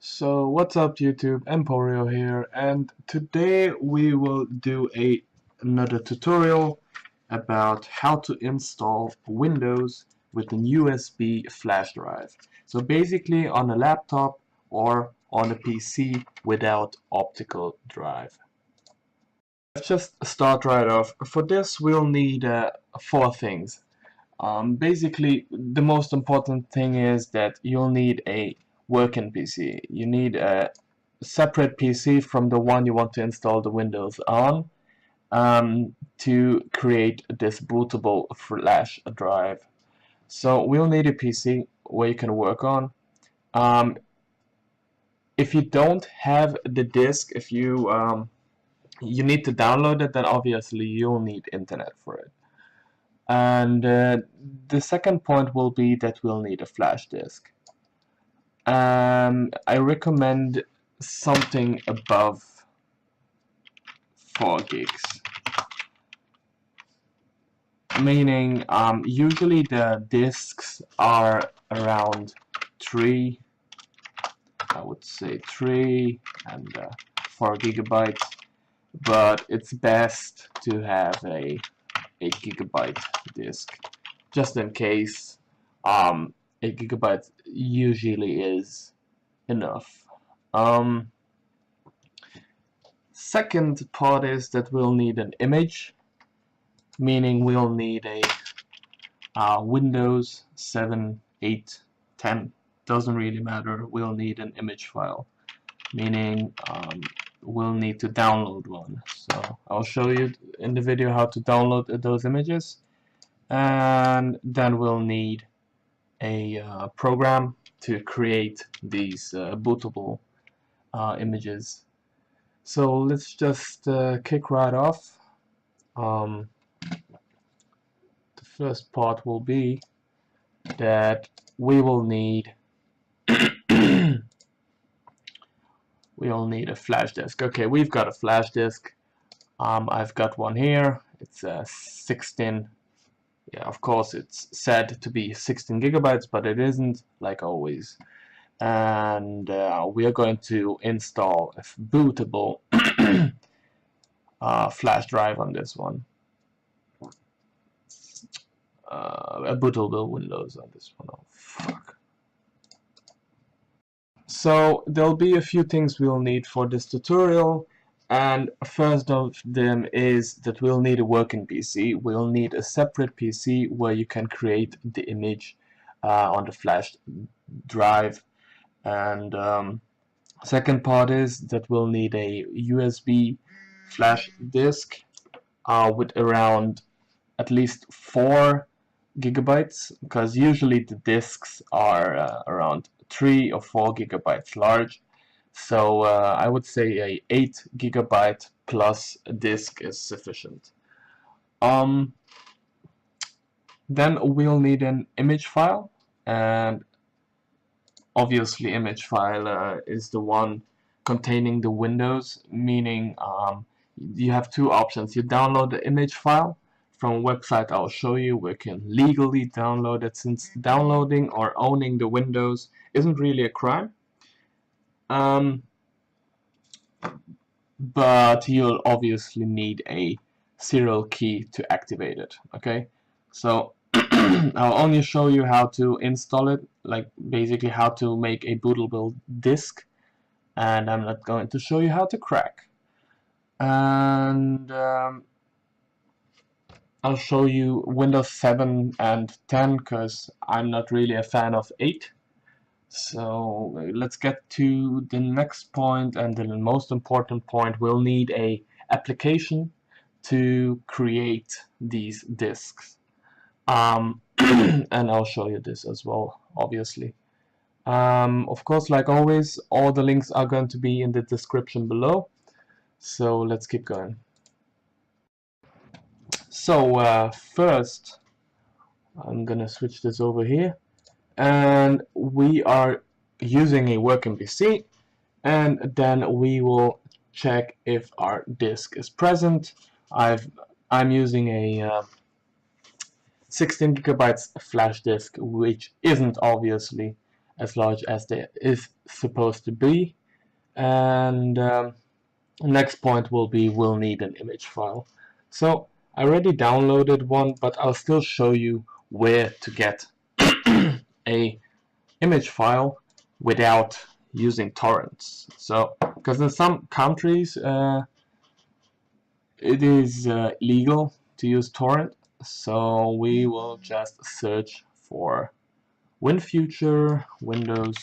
So what's up YouTube, Emporio here, and today we will do another tutorial about how to install Windows with an USB flash drive. So basically on a laptop or on a PC without optical drive. Let's just start right off. For this we'll need four things. Basically, the most important thing is that you'll need a working PC. You need a separate PC from the one you want to install the Windows on to create this bootable flash drive. So we'll need a PC where you can work on. If you don't have the disk, if you need to download it, then obviously you'll need internet for it. And the second point will be that we'll need a flash disk. I recommend something above 4 gigs. Meaning, usually the disks are around 3, I would say 3 and 4 gigabytes, but it's best to have a 8 gigabyte disk, just in case. 8 gigabytes usually is enough. Second part is that we'll need an image, meaning we'll need a Windows 7, 8, 10, doesn't really matter. We'll need an image file, meaning we'll need to download one. So I'll show you in the video how to download those images, and then we'll need a program to create these bootable images. So let's just kick right off. The first part will be that we will need we'll need a flash disk. Okay, we've got a flash disk. I've got one here. It's a 16. Yeah, of course it's said to be 16 gigabytes, but it isn't, like always. And we are going to install a bootable flash drive on this one. A bootable Windows on this one. Oh, fuck. So there'll be a few things we'll need for this tutorial, and first of them is that we'll need a working PC. We'll need a separate PC where you can create the image on the flash drive. And second part is that we'll need a USB flash disk with around at least 4 gigabytes, because usually the disks are around 3 or 4 gigabytes large. So I would say a 8 gigabyte plus a disk is sufficient. Then we'll need an image file, and obviously image file is the one containing the Windows, meaning you have two options. You download the image file from a website I'll show you. We can legally download it, since downloading or owning the Windows isn't really a crime. But you'll obviously need a serial key to activate it. Okay, so I'll only show you how to install it, like basically how to make a bootable disk, and I'm not going to show you how to crack. And I'll show you Windows 7 and 10 because I'm not really a fan of 8. So let's get to the next point, and the most important point. We'll need a application to create these disks. And I'll show you this as well, obviously. Of course, like always, all the links are going to be in the description below. So let's keep going. So first, I'm gonna switch this over here, and we are using a working PC, and then we will check if our disk is present. I'm using a 16 gigabytes flash disk, which isn't obviously as large as it is supposed to be. And next point will be we'll need an image file. So I already downloaded one, but I'll still show you where to get a image file without using torrents. So because in some countries it is legal to use torrent, so we will just search for WinFuture Windows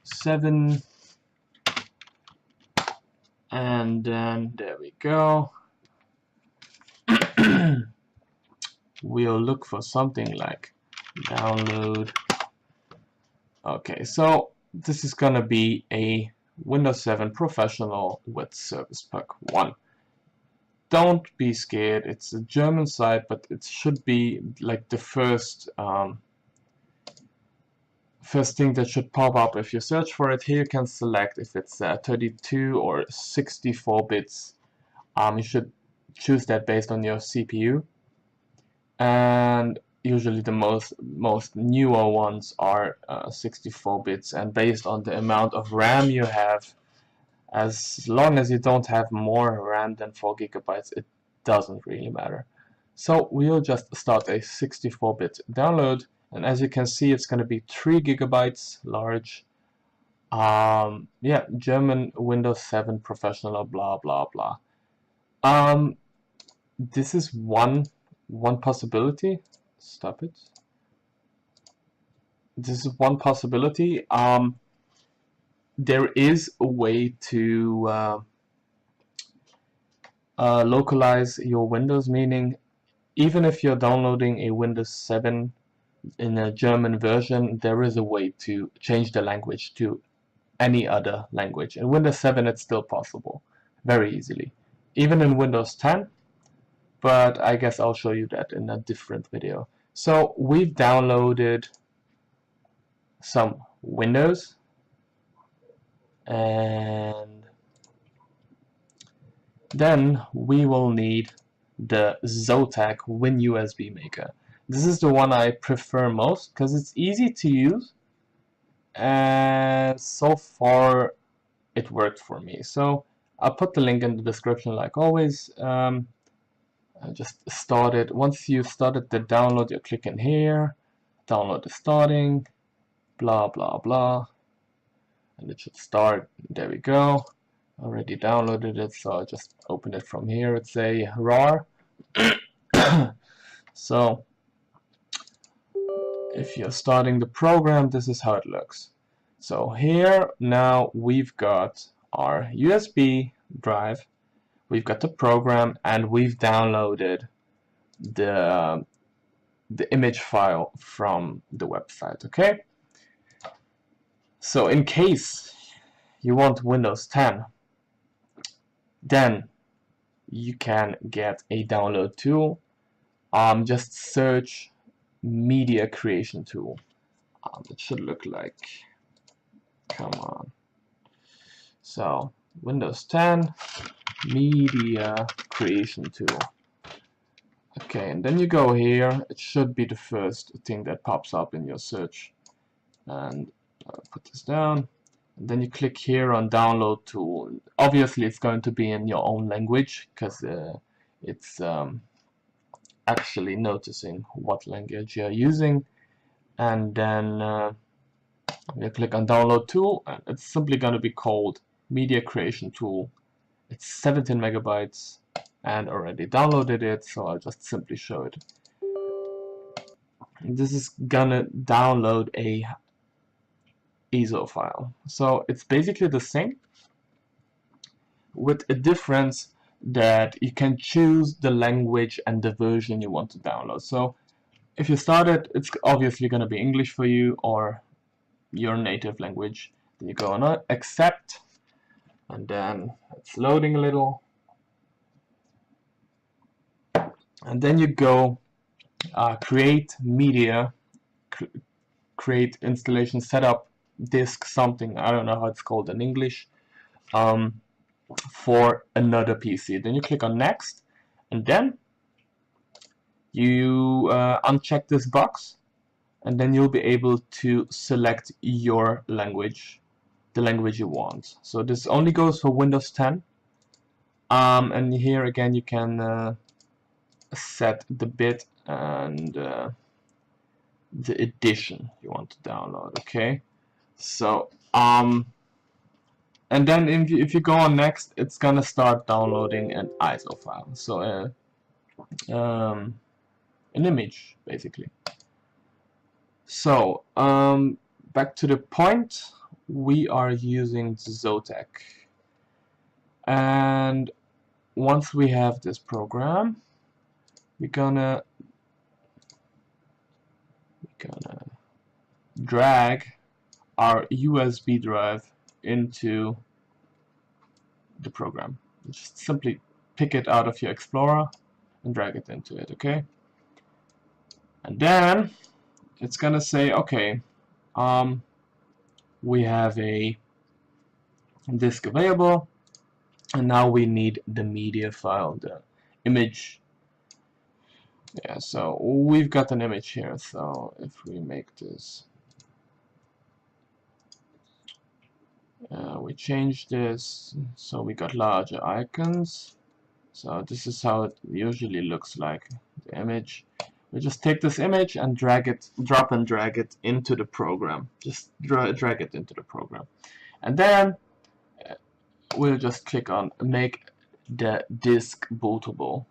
7, and then there we go. We'll look for something like download. Okay, so this is gonna be a Windows 7 Professional with Service Pack 1. Don't be scared, it's a German site, but it should be like the first thing that should pop up if you search for it. Here you can select if it's 32 or 64 bits. You should choose that based on your CPU, and usually the most newer ones are 64 bits, and based on the amount of RAM you have, as long as you don't have more RAM than 4 gigabytes, it doesn't really matter. So we'll just start a 64-bit download, and as you can see, it's going to be 3 gigabytes large. Yeah, German Windows 7 Professional, blah blah blah. This is one possibility. Stop it. This is one possibility. There is a way to localize your Windows, meaning even if you're downloading a Windows 7 in a German version, there is a way to change the language to any other language. In Windows 7 it's still possible, very easily. Even in Windows 10, but I guess I'll show you that in a different video. So we've downloaded some Windows, and then we will need the Zotac WinUSB maker. This is the one I prefer most because it's easy to use, and so far it worked for me. So I'll put the link in the description like always. I just started. Once you've started the download, you click in here, download is starting, blah blah blah, and it should start. There we go. Already downloaded it, so I just open it from here. It's a RAR. So if you're starting the program, this is how it looks. So here now we've got our USB drive, we've got the program, and we've downloaded the image file from the website. Okay, so in case you want Windows 10, then you can get a download tool. Just search media creation tool. It should look like, come on, so Windows 10 media creation tool. Okay, and then you go here. It should be the first thing that pops up in your search, and put this down. And then you click here on download tool. Obviously it's going to be in your own language because it's actually noticing what language you're using. And then you click on download tool, and it's simply going to be called media creation tool. It's 17 megabytes and already downloaded it, so I'll just simply show it. This is gonna download a ISO file. So it's basically the same, with a difference that you can choose the language and the version you want to download. So if you start it, it's obviously going to be English for you or your native language. Then you go on accept, and then it's loading a little, and then you go create media, create installation setup disk something, I don't know how it's called in English, for another PC. Then you click on next, and then you uncheck this box, and then you'll be able to select your language, the language you want. So this only goes for Windows 10. And here again you can set the bit and the edition you want to download. Okay, so and then if you go on next, it's gonna start downloading an ISO file, so an image basically. So back to the point, we are using Zotac, and once we have this program, we're gonna drag our USB drive into the program. Just simply pick it out of your Explorer and drag it into it, okay? And then it's gonna say, okay, we have a disk available, and now we need the media file, the image. Yeah, so we've got an image here, so if we make this, we change this, so we got larger icons. So this is how it usually looks like, the image. We just take this image and drag it, drop and drag it into the program. Just drag it into the program. And then we'll just click on make the disk bootable.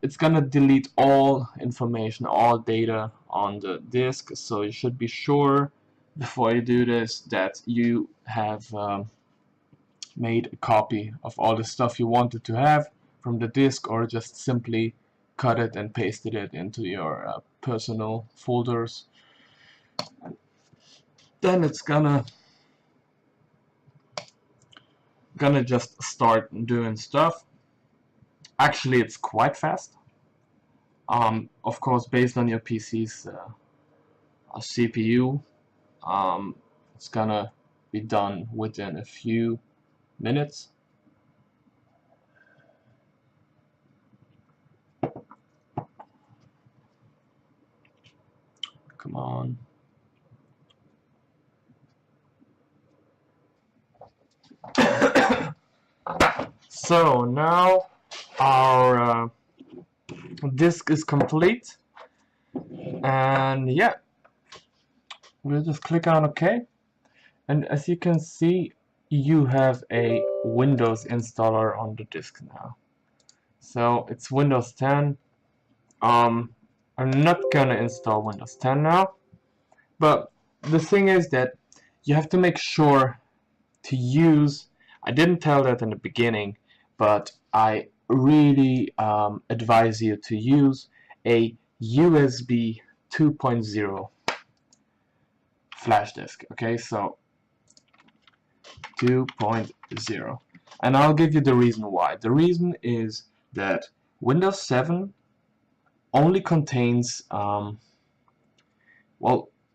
It's gonna delete all information, all data on the disk, so you should be sure before you do this that you have made a copy of all the stuff you wanted to have from the disk, or just simply cut it and pasted it into your personal folders. And then it's gonna just start doing stuff. Actually, it's quite fast. Of course, based on your PC's CPU, it's gonna be done within a few minutes. Come on. So now our disk is complete, and yeah, we'll just click on OK, and as you can see, you have a Windows installer on the disk now. So it's Windows 10. I'm not gonna install Windows 10 now, but the thing is that you have to make sure to use, I didn't tell that in the beginning, but I really advise you to use a USB 2.0 flash disk. Okay, so 2.0, and I'll give you the reason why. The reason is that Windows 7 only contains well,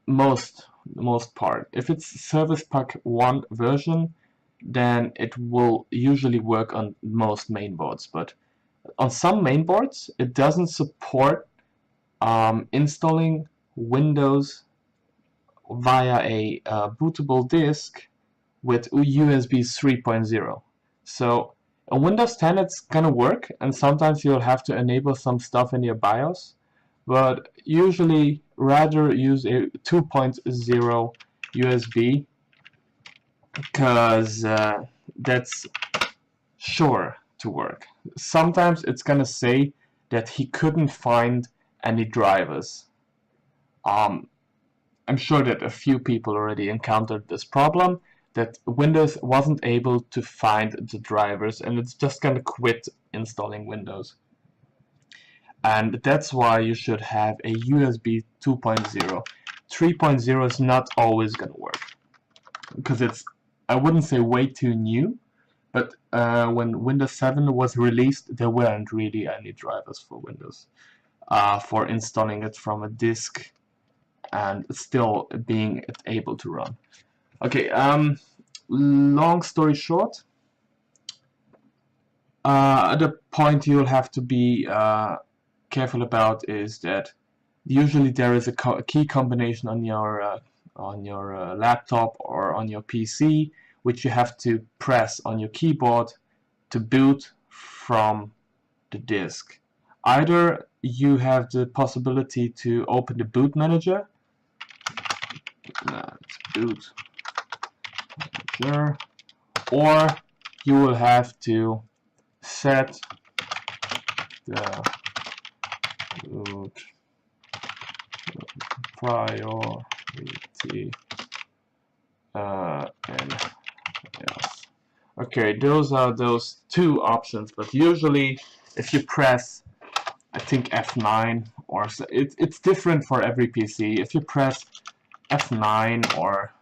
most part. If it's Service Pack 1 version, then it will usually work on most mainboards, but on some mainboards it doesn't support installing Windows via a bootable disk with USB 3.0. So on Windows 10 it's gonna work, and sometimes you'll have to enable some stuff in your BIOS, but usually rather use a 2.0 USB, because that's sure to work. Sometimes it's gonna say that he couldn't find any drivers. I'm sure that a few people already encountered this problem, that Windows wasn't able to find the drivers, and it's just gonna quit installing Windows. And that's why you should have a USB 2.0. 3.0 is not always gonna work, because it's, I wouldn't say way too new, but when Windows 7 was released, there weren't really any drivers for Windows for installing it from a disk and still being able to run. Okay, long story short, the point you'll have to be careful about is that Usually there is a key combination on your laptop or on your PC, which you have to press on your keyboard to boot from the disk. Either you have the possibility to open the boot manager, boot manager, or you will have to set the boot priority and yes. Okay, those are those two options, but usually if you press, I think F9 or so, it's different for every PC. If you press F9 or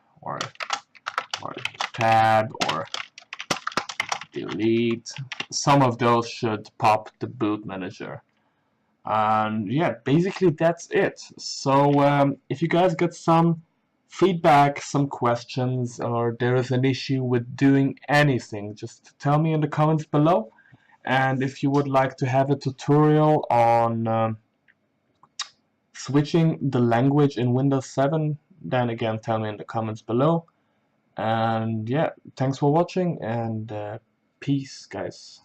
tab or delete, some of those should pop the boot manager. And yeah, basically that's it. So if you guys got some feedback, some questions, or there is an issue with doing anything, just tell me in the comments below. And if you would like to have a tutorial on switching the language in Windows 7, then again tell me in the comments below. And yeah, thanks for watching, and peace guys.